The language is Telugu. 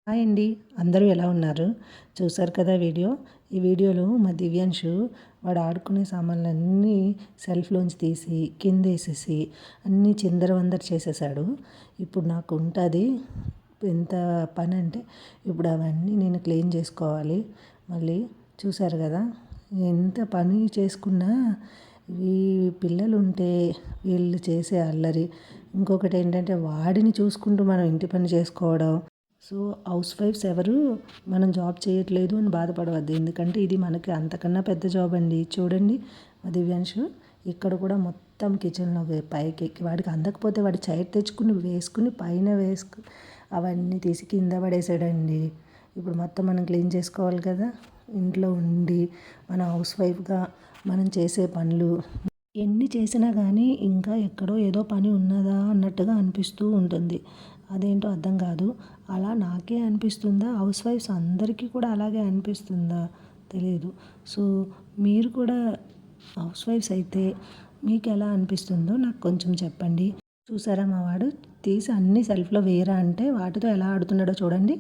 హాయ్ అండి. అందరూ ఎలా ఉన్నారు? చూసారు కదా వీడియో. ఈ వీడియోలో మా దివ్యాంషు వాడు ఆడుకునే సామాన్లన్నీ సెల్ఫ్‌లోంచి తీసి కిందేసేసి అన్నీ చిందరవందర చేసేసాడు. ఇప్పుడు నాకు ఉంటది ఎంత పనంటే ఇప్పుడు అవన్నీ నేను క్లీన్ చేసుకోవాలి. మళ్ళీ చూసారు కదా! ఎంత పని చేసుకున్నా ఈ పిల్లలుంటే వీళ్ళు చేసే అల్లరి. ఇంకొకటేంటంటే వాడిని చూసుకుంటూ మనం ఇంటి పని చేసుకోవడం. సో, హౌస్ వైఫ్స్ ఎవరు మనం జాబ్ చేయట్లేదు అని బాధపడవద్దు. ఎందుకంటే ఇది మనకి అంతకన్నా పెద్ద జాబ్ అండి. చూడండి మా దివ్యాంషు ఇక్కడ కూడా మొత్తం కిచెన్‌లో పైకెక్కి వాడికి అందకపోతే వాడు చైర్ తెచ్చుకుని వేసుకుని పైన అవన్నీ తీసి కింద పడేసాడండి. ఇప్పుడు మొత్తం మనం క్లీన్ చేసుకోవాలి కదా! ఇంట్లో ఉండి మన హౌస్ వైఫ్‌గా మనం చేసే పనులు ఎన్ని చేసినా కానీ ఇంకా ఎక్కడో ఏదో పని ఉన్నదా అన్నట్టుగా అనిపిస్తూ ఉంటుంది. అదేంటో అర్థం కాదు. అలా నాకే అనిపిస్తుందా? హౌస్ వైఫ్స్ అందరికీ కూడా అలాగే అనిపిస్తుందా? తెలీదు. సో, మీరు కూడా హౌస్ వైఫ్స్ అయితే మీకెలా అనిపిస్తుందో నాకు కొంచెం చెప్పండి. చూసారా మా వాడు తీసి అన్నీ సెల్ఫ్‌లో వేయరా అంటే వాటితో ఎలా ఆడుతున్నాడో చూడండి.